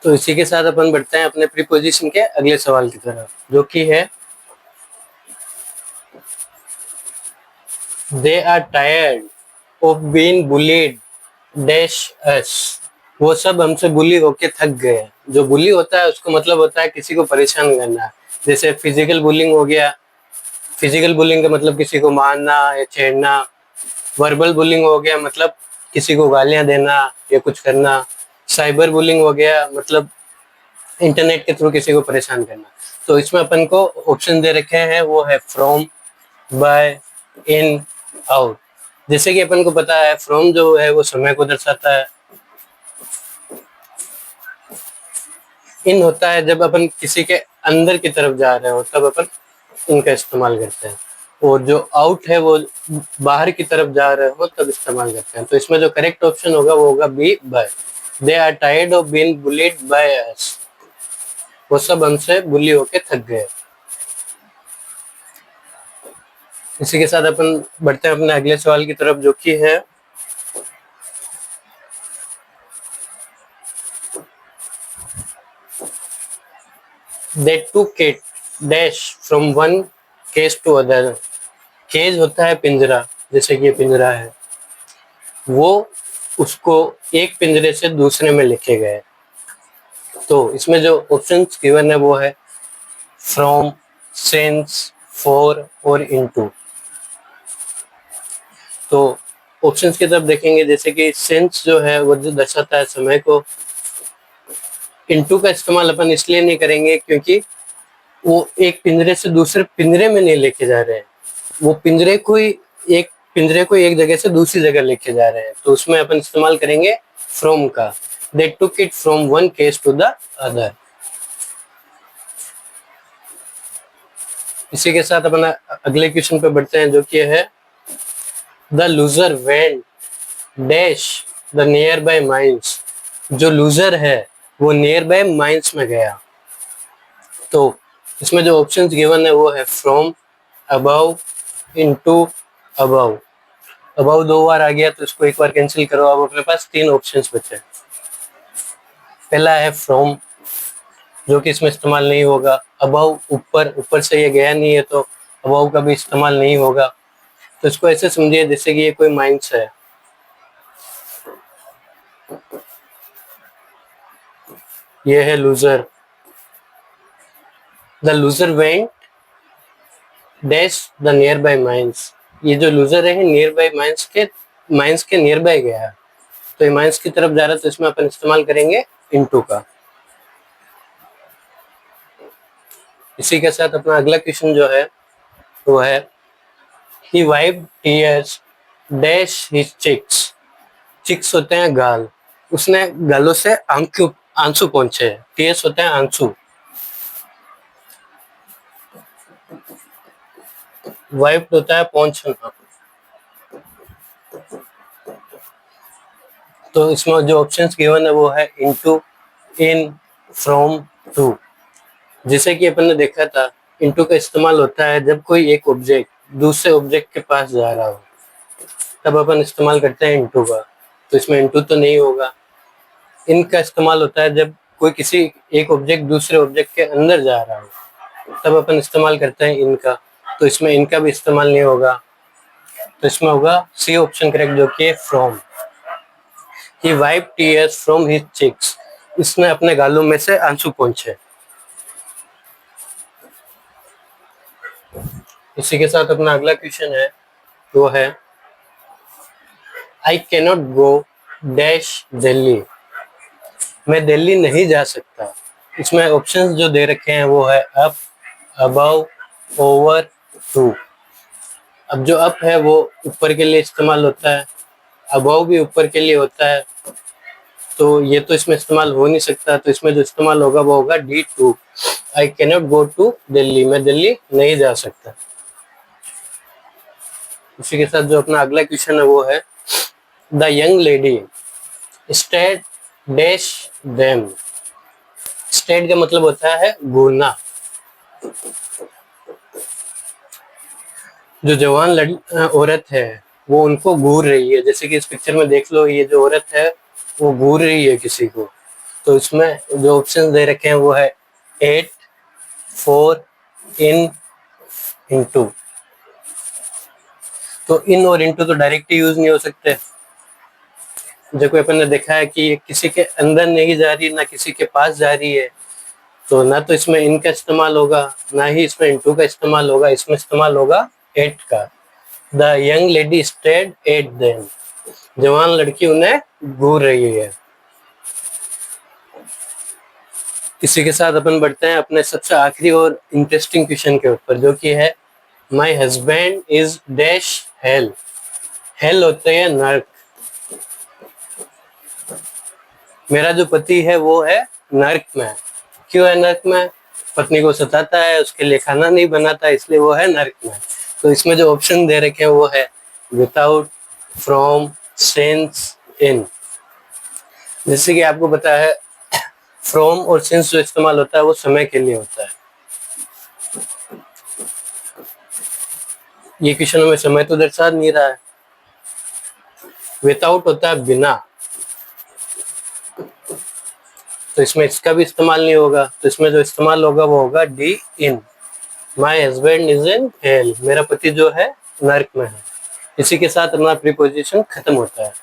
तो इसी के साथ अपन बढ़ते हैं अपने प्रीपोजिशन के अगले सवाल की तरफ, जो कि है they are tired of being bullied dash us. वो सब हमसे बुली होके थक गए। जो बुली होता है उसको मतलब होता है किसी को परेशान करना। जैसे फिजिकल बुलिंग हो गया, फिजिकल बुलिंग का मतलब किसी को मारना या छेड़ना। वर्बल बुलिंग हो गया मतलब किसी को गालियां देना या कुछ करना। साइबर बुलिंग हो गया मतलब इंटरनेट के थ्रू किसी को परेशान करना। तो इसमें अपन को ऑप्शन दे रखे हैं, वो है फ्रॉम, बाय, इन, आउट। जैसे कि अपन को पता है फ्रॉम जो है वो समय को दर्शाता है। इन होता है जब अपन किसी के अंदर की तरफ जा रहे हो तब अपन इनका इस्तेमाल करते हैं। और जो आउट है वो बाहर की तरफ जा रहे हो तब इस्तेमाल करते हैं। तो इसमें जो करेक्ट ऑप्शन होगा वो होगा B, by. They are tired of being bullied by us. वो सब हमसे बुली होके थक गए। इसी के साथ अपन बढ़ते हैं अपने अगले सवाल की तरफ, जो कि है they took it dash from one cage to other। Cage होता है पिंजरा, जैसे कि ये पिंजरा है, वो उसको एक पिंजरे से दूसरे में लेके गए। तो इसमें जो ऑप्शंस गिवन है वो है फ्रॉम, सिंस, फॉर और इनटू। तो ऑप्शंस की तरफ देखेंगे, जैसे कि सिंस जो है वो जो दर्शाता है समय को। इनटू का इस्तेमाल अपन इसलिए नहीं करेंगे क्योंकि वो एक पिंजरे से दूसरे पिंजरे में नहीं लेके जा रहे हैं, वो पिंजरे को एक जगह से दूसरी जगह लेके जा रहे हैं। तो उसमें अपन इस्तेमाल करेंगे फ्रॉम का। They took it from one case to the other. इसी के साथ अपन अगले क्वेश्चन पे बढ़ते हैं, जो कि है the loser went dash the near by mines. जो लूजर है वो नियर बाय माइंस में गया। तो इसमें जो ऑप्शंस गिवन है वो है from, above, into, above. Above दो बार आ गया तो इसको एक बार कैंसिल करो। अब अपने पास तीन ऑप्शंस बचे। पहला है फ्रॉम, जो कि इसमें इस्तेमाल नहीं होगा। अबव ऊपर, ऊपर से ये गया नहीं है तो अबव का भी इस्तेमाल नहीं होगा। तो इसको ऐसे समझिए जैसे कि ये कोई माइंस है। ये है loser. The loser went dash the near by mines. ये जो लूजर है नियर बाय माइंस के नियर बाय गया है। तो ये माइंस की तरफ जा रहा है तो इसमें अपन इस्तेमाल करेंगे इनटू का। इसी के साथ अपना अगला क्वेश्चन जो है वो है he wiped tears dash his cheeks। Cheeks होते हैं गाल, उसने गालों से आंसू पहुंचे। टीयर्स होते हैं आंसू। वाइप्ड होता है पहुंचना। तो इसमें जो ऑप्शंस गिवन है वो है इनटू, इन, फ्रॉम, टू। जैसे कि अपन ने देखा था इनटू का इस्तेमाल होता है जब कोई एक ऑब्जेक्ट दूसरे ऑब्जेक्ट के पास जा रहा हो, तब अपन इस्तेमाल करते हैं इनटू का। तो इसमें इनटू तो नहीं होगा। इन का इस्तेमाल होता है जब कोई किसी एक ऑब्जेक्ट दूसरे ऑब्जेक्ट के अंदर जा रहा हो, तब अपन इस्तेमाल करते हैं इनका। तो इसमें इनका भी इस्तेमाल नहीं होगा। तो इसमें होगा सी ऑप्शन करेक्ट, जो कि from. He wipe tears from his cheeks. इसने अपने गालों में से आंसू पोंछे। इसी के साथ अपना अगला क्वेश्चन है वो है आई कैनॉट गो डैश दिल्ली। मैं दिल्ली नहीं जा सकता। इसमें ऑप्शंस जो दे रखे हैं वो है अप, अबव, ओवर, टू। अब जो अप है वो ऊपर के लिए इस्तेमाल होता है, अबव भी ऊपर के लिए होता है। तो ये तो इसमें इस्तेमाल हो नहीं सकता। तो इसमें जो इस्तेमाल होगा वो होगा D, to. I cannot go to Delhi. मैं दिल्ली नहीं जा सकता। उसी के साथ जो अपना अगला क्वेश्चन है वो है the young lady state dash them. State का मतलब होता है घूरना। जो जवान औरत है वो उनको घूर रही है। जैसे कि इस पिक्चर में देख लो, ये जो औरत है वो घूर रही है किसी को। तो इसमें जो ऑप्शन दे रखे हैं वो है 8, 4, इन, इनटू। तो इन और इनटू तो डायरेक्ट यूज नहीं हो सकते। जैसे अपन ने देखा है कि ये किसी के अंदर नहीं जा रही, ना किसी के पास जा रही है, तो ना तो इसमें इन का इस्तेमाल होगा, ना ही इसमें इनटू का इस्तेमाल होगा, इसमें इस्तेमाल होगा 8 का। The young lady stayed at them, जवान लड़की उन्हें घूर रही है। इसी के साथ अपन बढ़ते हैं अपने सबसे आखिरी और इंटरेस्टिंग क्वेश्चन के ऊपर, जो कि है my husband is dash hello. Hello होते हैं नर्क। मेरा जो पति है वो है नर्क में। क्यों है नर्क में? पत्नी को सताता है, उसके लिए खाना नहीं बनाता, इसलिए वो है नर्क में। तो इसमें जो ऑप्शन दे रखे हैं वो है विदाउट, फ्रॉम, सिंस, इन। जैसे कि आपको पता है फ्रॉम और सिंस जो इस्तेमाल होता है वो समय के लिए होता है। ये क्वेश्चन में समय तो दर्शा नहीं रहा है। विदाउट होता है बिना, तो इसमें इसका भी इस्तेमाल नहीं होगा। तो इसमें जो इस्तेमाल होगा वो होगा D, in. My husband is in hell, मेरा पति जो है नर्क में है। इसी के साथ अपना प्रीपोजिशन खत्म होता है।